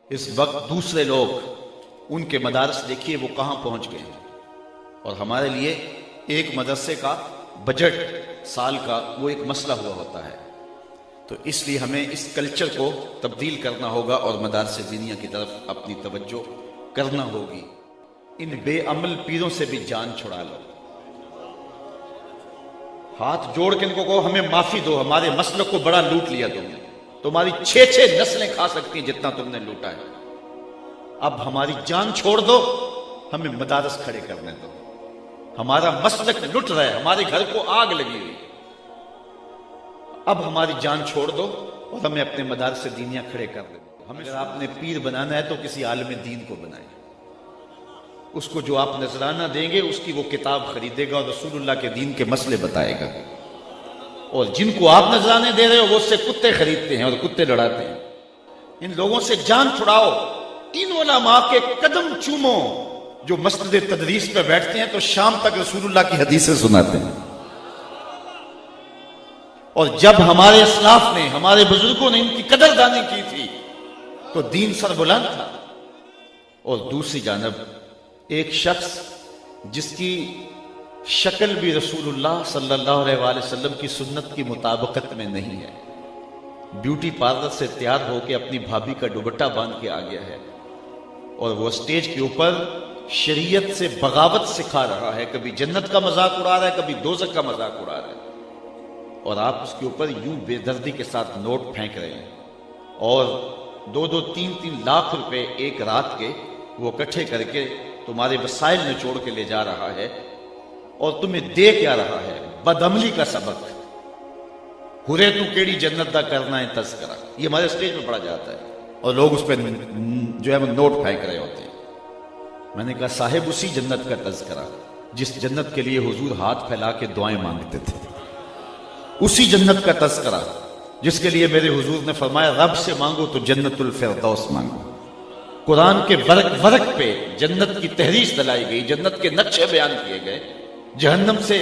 اس وقت دوسرے لوگ ان کے مدارس دیکھیے وہ کہاں پہنچ گئے ہیں، اور ہمارے لیے ایک مدرسے کا بجٹ سال کا وہ ایک مسئلہ ہوا ہوتا ہے۔ تو اس لیے ہمیں اس کلچر کو تبدیل کرنا ہوگا اور مدارس دینیہ کی طرف اپنی توجہ کرنا ہوگی۔ ان بے عمل پیروں سے بھی جان چھڑا لو، ہاتھ جوڑ کے ان کو کہو ہمیں معافی دو، ہمارے مسلک کو بڑا لوٹ لیا تم نے، تمہاری 6 نسلیں کھا سکتی ہیں جتنا تم نے لوٹا ہے، اب ہماری جان چھوڑ دو، ہمیں مدارس کھڑے کرنے دو، ہمارا مسلک لٹ رہا ہے، ہمارے گھر کو آگ لگی ہوئی، اب ہماری جان چھوڑ دو اور ہمیں اپنے مدارس دینیہ کھڑے کر دو۔ ہمیں اگر آپ نے پیر بنانا ہے تو کسی عالم دین کو بنائیں، اس کو جو آپ نذرانہ دیں گے اس کی وہ کتاب خریدے گا اور رسول اللہ کے دین کے مسئلے بتائے گا، اور جن کو آپ نذرانے دے رہے ہو وہ اس سے کتے خریدتے ہیں اور کتے لڑاتے ہیں۔ ان لوگوں سے جان چھڑاؤ، ان علماء کے قدم چومو جو مسجد تدریس پہ بیٹھتے ہیں تو شام تک رسول اللہ کی حدیثیں سناتے ہیں، اور جب ہمارے اسلاف نے، ہمارے بزرگوں نے ان کی قدر دانی کی تھی تو دین سر بلند تھا۔ اور دوسری جانب ایک شخص جس کی شکل بھی رسول اللہ صلی اللہ علیہ وآلہ وسلم کی سنت کی مطابقت میں نہیں ہے، بیوٹی پارلر سے تیار ہو کے اپنی بھابھی کا دوپٹہ باندھ کے آ گیا ہے، اور وہ اسٹیج کے اوپر شریعت سے بغاوت سکھا رہا ہے، کبھی جنت کا مذاق اڑا رہا ہے، کبھی دوزخ کا مذاق اڑا رہا ہے، اور آپ اس کے اوپر یوں بے دردی کے ساتھ نوٹ پھینک رہے ہیں، اور 2-2 3-3 لاکھ روپے ایک رات کے وہ اکٹھے کر کے تمہارے وسائل نچوڑ کے لے جا رہا ہے، اور تمہیں دے کیا رہا ہے؟ بدعملی کا سبق، ہرے تو کیڑی جنت دا کرنا ہے تذکرہ، یہ ہمارے اسٹیج میں پڑھا جاتا ہے، اور لوگ اس پہ جو ہے وہ نوٹ پھینک رہے ہوتے ہیں۔ میں نے کہا صاحب اسی جنت کا تذکرہ جس جنت کے لیے حضور ہاتھ پھیلا کے دعائیں مانگتے تھے، اسی جنت کا تذکرہ جس کے لیے میرے حضور نے فرمایا رب سے مانگو تو جنت الفردوس مانگو۔ قرآن کے ورق ورق پہ جنت کی تحریر دلائی گئی، جنت کے نقشے بیان کیے گئے، جہنم سے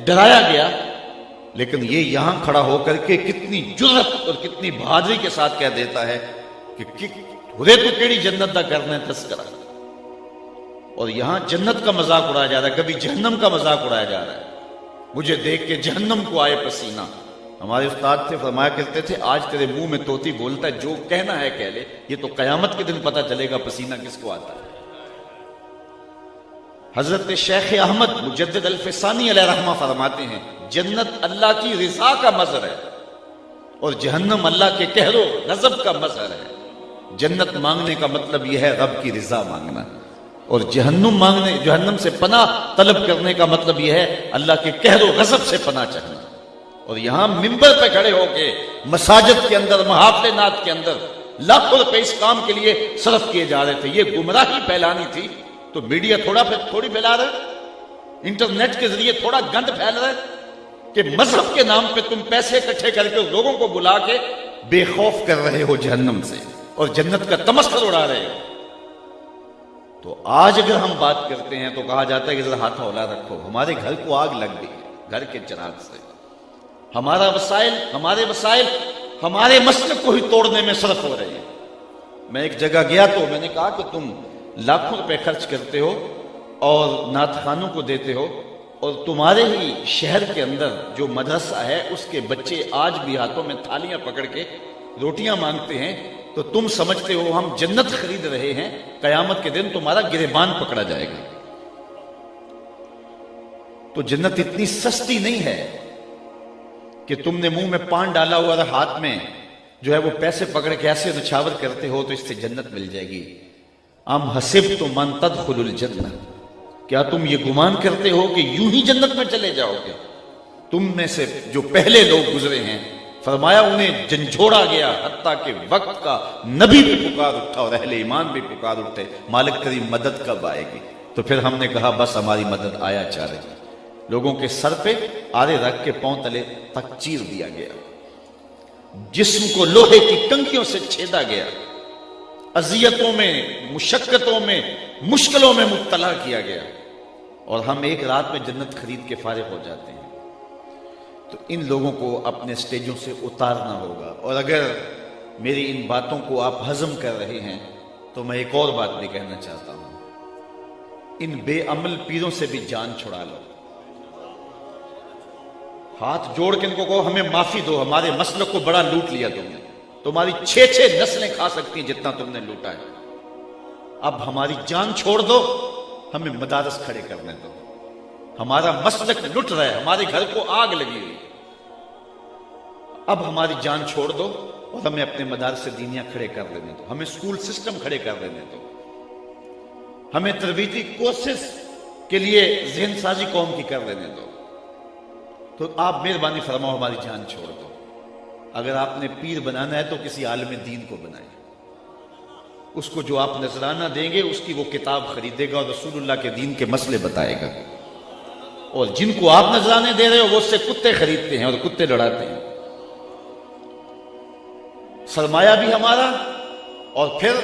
ڈرایا گیا، لیکن یہ یہاں کھڑا ہو کر کے کتنی جرأت اور کتنی بہادری کے ساتھ کہہ دیتا ہے کہ ہرے تو کیڑی جنت دا کرنا ہے تذکرہ، اور یہاں جنت کا مذاق اڑایا جا رہا ہے، کبھی جہنم کا مذاق اڑایا جا رہا ہے۔ مجھے دیکھ کے جہنم کو آئے پسینہ، ہمارے استاد تھے فرمایا کرتے تھے آج تیرے منہ میں طوطی بولتا ہے، جو کہنا ہے کہہ لے، یہ تو قیامت کے دن پتہ چلے گا پسینہ کس کو آتا ہے۔ حضرت شیخ احمد مجدد الفسانی علیہ رحمہ فرماتے ہیں جنت اللہ کی رضا کا مظہر ہے اور جہنم اللہ کے قہر و غضب کا مظہر ہے۔ جنت مانگنے کا مطلب یہ ہے رب کی رضا مانگنا، اور جہنم سے پناہ طلب کرنے کا مطلب یہ ہے اللہ کے قہر و غضب سے پناہ چاہنا۔ اور یہاں منبر پہ کھڑے ہو کے مساجد کے اندر، محافل نعت کے اندر لاکھوں روپے اس کام کے لیے صرف کیے جا رہے تھے، یہ گمراہی پھیلانی تھی تو میڈیا تھوڑی پھیلا رہا ہے، انٹرنیٹ کے ذریعے تھوڑا گند پھیل رہا ہے کہ مذہب کے نام پہ تم پیسے اکٹھے کر کے لوگوں کو بلا کے بے خوف کر رہے ہو جہنم سے اور جنت کا تمسخر اڑا رہے ہو۔ تو آج اگر ہم بات کرتے ہیں تو کہا جاتا ہے کہ ذرا ہاتھ اولا رکھو، ہمارے گھر کو آگ لگ گئی ہے گھر کے چراغ سے، ہمارے وسائل ہمارے مسلک کو ہی توڑنے میں صرف ہو رہے ہیں۔ میں ایک جگہ گیا تو میں نے کہا کہ تم لاکھوں روپے خرچ کرتے ہو اور نعت خوانوں کو دیتے ہو، اور تمہارے ہی شہر کے اندر جو مدرسہ ہے اس کے بچے آج بھی ہاتھوں میں تھالیاں پکڑ کے روٹیاں مانگتے ہیں، تو تم سمجھتے ہو ہم جنت خرید رہے ہیں، قیامت کے دن تمہارا گریبان پکڑا جائے گا۔ تو جنت اتنی سستی نہیں ہے کہ تم نے منہ میں پان ڈالا ہوا اور ہاتھ میں جو ہے وہ پیسے پکڑ کے ایسے نچھاور کرتے ہو تو اس سے جنت مل جائے گی۔ ام حسبتم ان تدخلوا الجنہ، کیا تم یہ گمان کرتے ہو کہ یوں ہی جنت میں چلے جاؤ گے؟ تم میں سے جو پہلے لوگ گزرے ہیں فرمایا انہیں جھنجھوڑا گیا، حتیٰ کہ وقت کا نبی بھی پکار اٹھا اور اہل ایمان بھی پکار اٹھے مالک تیری مدد کب آئے گی؟ تو پھر ہم نے کہا بس ہماری مدد آیا چاہ رہی۔ لوگوں کے سر پہ آرے رکھ کے پاؤں تلے تک چیر دیا گیا، جسم کو لوہے کی کنگھیوں سے چھیدا گیا، اذیتوں میں، مشقتوں میں، مشکلوں میں مبتلا کیا گیا، اور ہم ایک رات میں جنت خرید کے فارغ ہو جاتے ہیں۔ تو ان لوگوں کو اپنے سٹیجوں سے اتارنا ہوگا، اور اگر میری ان باتوں کو آپ ہضم کر رہے ہیں تو میں ایک اور بات بھی کہنا چاہتا ہوں، ان بے عمل پیروں سے بھی جان چھڑا لو، ہاتھ جوڑ کے ان کو کہو ہمیں معافی دو، ہمارے مسلک کو بڑا لوٹ لیا تم نے، تمہاری 6 نسلیں کھا سکتی ہیں جتنا تم نے لوٹا ہے، اب ہماری جان چھوڑ دو، ہمیں مدارس کھڑے کرنے دو، ہمارا مسلک لٹ رہا ہے، ہمارے گھر کو آگ لگی ہوئی، اب ہماری جان چھوڑ دو اور ہمیں اپنے مدارس دینیاں کھڑے کر لینے دو، ہمیں سکول سسٹم کھڑے کر لینے دو، ہمیں تربیتی کورسز کے لیے ذہن سازی قوم کی کر لینے دو، تو آپ مہربانی فرماؤ ہماری جان چھوڑ دو۔ اگر آپ نے پیر بنانا ہے تو کسی عالم دین کو بنائیں، اس کو جو آپ نذرانہ دیں گے اس کی وہ کتاب خریدے گا اور رسول اللہ کے دین کے مسئلے بتائے گا، اور جن کو آپ نذرانے دے رہے ہو وہ اس سے کتے خریدتے ہیں اور کتے لڑاتے ہیں، سرمایہ بھی ہمارا، اور پھر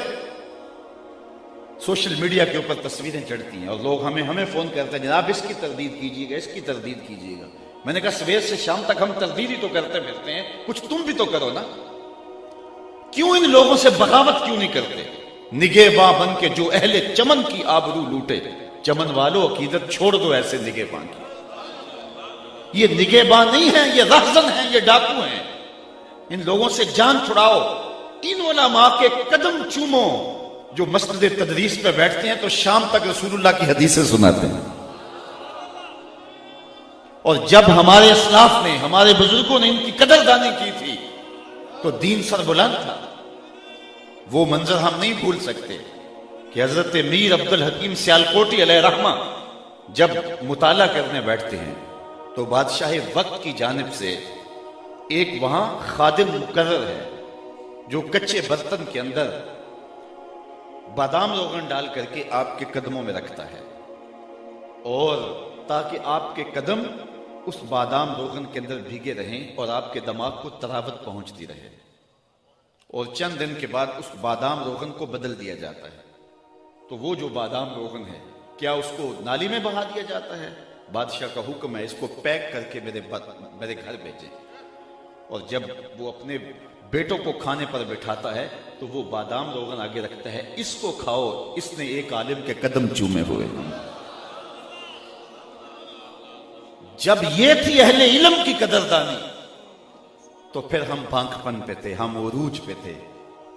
سوشل میڈیا کے اوپر تصویریں چڑھتی ہیں اور لوگ ہمیں فون کرتے ہیں جناب اس کی تردید کیجیے گا، اس کی تردید کیجیے گا۔ میں نے کہا سویر سے شام تک ہم تردید ہی تو کرتے پھرتے ہیں، کچھ تم بھی تو کرو نا، کیوں ان لوگوں سے بغاوت کیوں نہیں کرتے؟ نگہباں بن کے جو اہل چمن کی آبرو لوٹے، چمن والو عقیدت چھوڑ دو ایسے نگہباں کی، یہ نگہباں نہیں ہیں، یہ رہزن ہیں، یہ ڈاکو ہیں، ان لوگوں سے جان چھڑاؤ۔ ان علماء کے قدم چومو جو مسجد تدریس پہ بیٹھتے ہیں تو شام تک رسول اللہ کی حدیثیں سناتے ہیں، اور جب ہمارے اسلاف نے، ہمارے بزرگوں نے ان کی قدردانی کی تھی تو دین سر بلند تھا۔ وہ منظر ہم نہیں بھول سکتے کہ حضرت میر عبد الحکیم سیالکوٹی علیہ رحمہ جب مطالعہ کرنے بیٹھتے ہیں تو بادشاہ وقت کی جانب سے ایک وہاں خادم مقرر ہے جو کچے برتن کے اندر بادام روغن ڈال کر کے آپ کے قدموں میں رکھتا ہے، اور تاکہ آپ کے قدم اس بادام روغن کے اندر بھیگے رہیں اور آپ کے دماغ کو تراوت پہنچتی رہے، اور چند دن کے بعد اس بادام روغن کو بدل دیا جاتا ہے۔ تو وہ جو بادام روغن ہے کیا اس کو نالی میں بہا دیا جاتا ہے؟ بادشاہ کا حکم ہے اس کو پیک کر کے میرے گھر بھیجیں، اور جب وہ اپنے بیٹوں کو کھانے پر بٹھاتا ہے تو وہ بادام روغن آگے رکھتا ہے، اس کو کھاؤ، اس نے ایک عالم کے قدم چومے ہوئے۔ جب یہ تھی اہل علم کی قدردانی تو پھر ہم بانک پن پہ تھے، ہم عروج پہ تھے،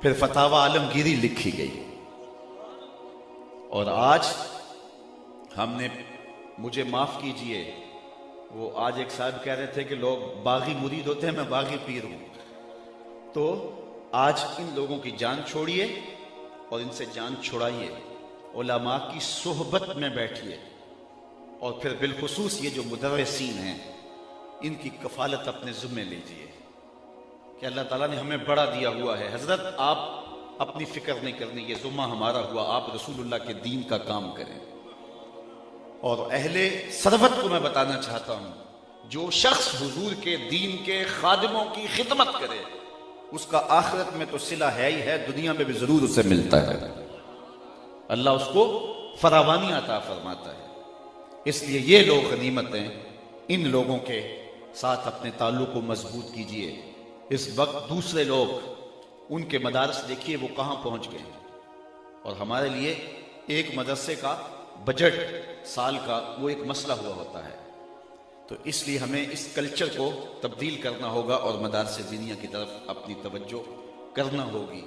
پھر فتاوی عالمگیری لکھی گئی، اور آج ہم نے، مجھے معاف کیجئے، وہ آج ایک صاحب کہہ رہے تھے کہ لوگ باغی مرید ہوتے ہیں، میں باغی پیر ہوں، تو آج ان لوگوں کی جان چھوڑیے اور ان سے جان چھڑائیے، علماء کی صحبت میں بیٹھیے، اور پھر بالخصوص یہ جو مدرسین ہیں ان کی کفالت اپنے ذمہ لیجئے کہ اللہ تعالیٰ نے ہمیں بڑا دیا ہوا ہے، حضرت آپ اپنی فکر نہیں کرنی، یہ ذمہ ہمارا ہوا، آپ رسول اللہ کے دین کا کام کریں۔ اور اہل ثروت کو میں بتانا چاہتا ہوں، جو شخص حضور کے دین کے خادموں کی خدمت کرے اس کا آخرت میں تو صلہ ہے ہی ہے، دنیا میں بھی ضرور اسے ملتا ہے، اللہ اس کو فراوانی عطا فرماتا ہے۔ اس لیے یہ لوگ غنیمت ہیں، ان لوگوں کے ساتھ اپنے تعلق کو مضبوط کیجئے۔ اس وقت دوسرے لوگ، ان کے مدارس دیکھیے وہ کہاں پہنچ گئے، اور ہمارے لیے ایک مدرسے کا بجٹ سال کا وہ ایک مسئلہ ہوا ہوتا ہے، تو اس لیے ہمیں اس کلچر کو تبدیل کرنا ہوگا اور مدارس دینیہ کی طرف اپنی توجہ کرنا ہوگی۔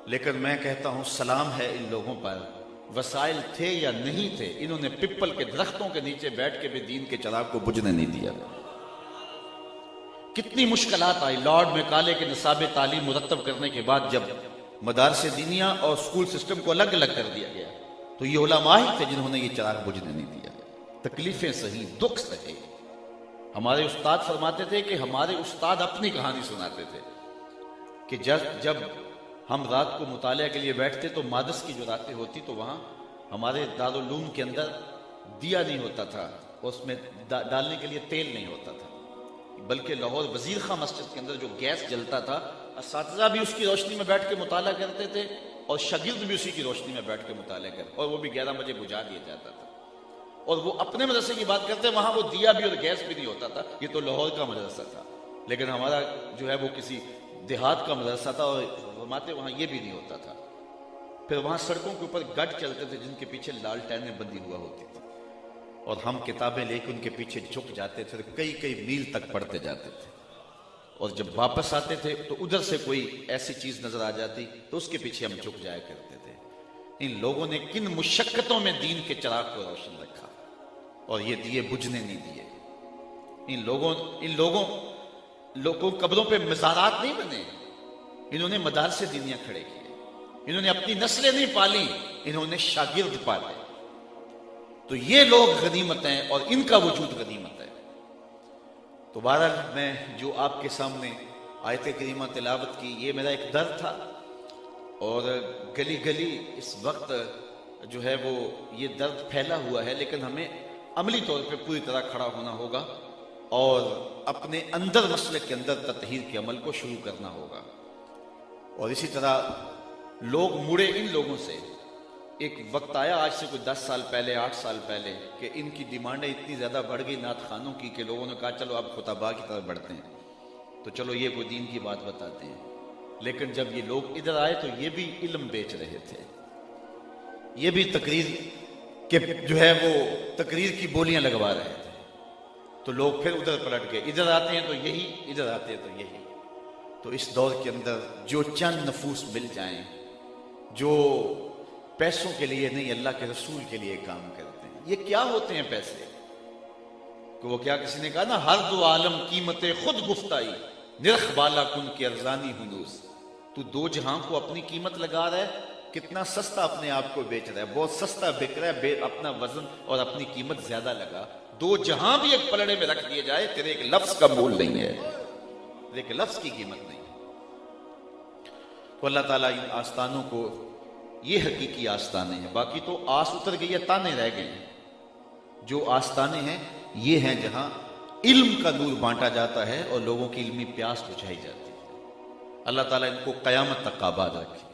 لیکن میں کہتا ہوں سلام ہے ان لوگوں پر، وسائل تھے یا نہیں تھے، انہوں نے پپل کے درختوں کے نیچے بیٹھ کے بھی دین کے چراغ کو بجھنے نہیں دیا۔ کتنی مشکلات آئی، لارڈ میکالے کے نصاب تعلیم مرتب کرنے کے بعد جب مدارس دینیہ اور سکول سسٹم کو الگ الگ کر دیا گیا تو یہ علماء ہی تھے جنہوں نے یہ چراغ بجھنے نہیں دیا۔ تکلیفیں سہی، دکھ سہے۔ ہمارے استاد فرماتے تھے کہ ہمارے استاد اپنی کہانی سناتے تھے کہ جب ہم رات کو مطالعہ کے لیے بیٹھتے تو مادس کی جو راتیں ہوتی تو وہاں ہمارے دارالعلوم کے اندر دیا نہیں ہوتا تھا، اس میں ڈالنے کے لیے تیل نہیں ہوتا تھا، بلکہ لاہور وزیر خاں مسجد کے اندر جو گیس جلتا تھا، اساتذہ بھی اس کی روشنی میں بیٹھ کے مطالعہ کرتے تھے اور شاگرد بھی اسی کی روشنی میں بیٹھ کے مطالعہ کرتے، اور وہ بھی 11 بجے بجھا دیا جاتا تھا۔ اور وہ اپنے مدرسے کی بات کرتے ہیں، وہاں وہ دیا بھی اور گیس بھی نہیں ہوتا تھا، یہ تو لاہور کا مدرسہ تھا، لیکن ہمارا جو ہے وہ کسی دیہات کا مدرسہ تھا اور فرماتے وہاں یہ بھی نہیں ہوتا تھا۔ پھر وہاں سڑکوں کے اوپر گڈ چلتے تھے جن کے پیچھے لالٹینیں بندی ہوا ہوتی تھی، اور ہم کتابیں لے کے ان کے پیچھے جھک جاتے تھے، کئی کئی میل تک پڑھتے جاتے تھے، اور جب واپس آتے تھے تو ادھر سے کوئی ایسی چیز نظر آ جاتی تو اس کے پیچھے ہم جھک جایا کرتے تھے۔ ان لوگوں نے کن مشقتوں میں دین کے چراغ کو روشن رکھا، اور یہ دیے بجھنے نہیں دیے۔ ان لوگوں قبروں پہ مزارات نہیں بنے، انہوں نے مدارس دینیاں کھڑے کیے، انہوں نے اپنی نسلیں نہیں پالی، انہوں نے شاگرد پالے۔ تو یہ لوگ غنیمت ہیں اور ان کا وجود غنیمت ہے۔ تو بہرحال میں جو آپ کے سامنے آیت کریمہ تلاوت کی، یہ میرا ایک درد تھا، اور گلی گلی اس وقت جو ہے وہ یہ درد پھیلا ہوا ہے، لیکن ہمیں عملی طور پہ پوری طرح کھڑا ہونا ہوگا اور اپنے اندر مسئلے کے اندر تطہیر کے عمل کو شروع کرنا ہوگا۔ اور اسی طرح لوگ مڑے ان لوگوں سے، ایک وقت آیا آج سے کوئی 10 سال پہلے 8 سال پہلے کہ ان کی ڈیمانڈیں اتنی زیادہ بڑھ گئی نعت خانوں کی کہ لوگوں نے کہا چلو اب خطباء کی طرف بڑھتے ہیں، تو چلو یہ کوئی دین کی بات بتاتے ہیں۔ لیکن جب یہ لوگ ادھر آئے تو یہ بھی علم بیچ رہے تھے، یہ بھی تقریر کے جو ہے وہ تقریر کی بولیاں لگوا رہے تھے۔ تو لوگ پھر ادھر پلٹ گئے، ادھر آتے ہیں تو یہی، ادھر آتے ہیں تو یہی۔ تو اس دور کے اندر جو چند نفوس مل جائیں جو پیسوں کے لیے نہیں اللہ کے رسول کے لیے کام کرتے ہیں، یہ کیا ہوتے ہیں پیسے؟ کہ وہ کیا کسی نے کہا نا، ہر دو عالم قیمت خود گفتائی، نرخ بالا کن کی ارزانی ہنوز۔ تو دو جہاں کو اپنی قیمت لگا رہا ہے، کتنا سستا اپنے آپ کو بیچ رہا ہے، بہت سستا بک رہا ہے، اپنا وزن اور اپنی قیمت زیادہ لگا۔ دو جہاں بھی ایک پلڑے میں رکھ دیے جائے، تیرے ایک لفظ کا مول نہیں ہے، ایک لفظ کی قیمت نہیں ہے۔ تو اللہ تعالیٰ ان آستانوں کو، یہ حقیقی آستانے ہیں، باقی تو آس اتر گئی ہے، تانے رہ گئے ہیں۔ جو آستانے ہیں یہ ہیں جہاں علم کا نور بانٹا جاتا ہے اور لوگوں کی علمی پیاس بجھائی جاتی ہے۔ اللہ تعالیٰ ان کو قیامت تک آباد رکھے۔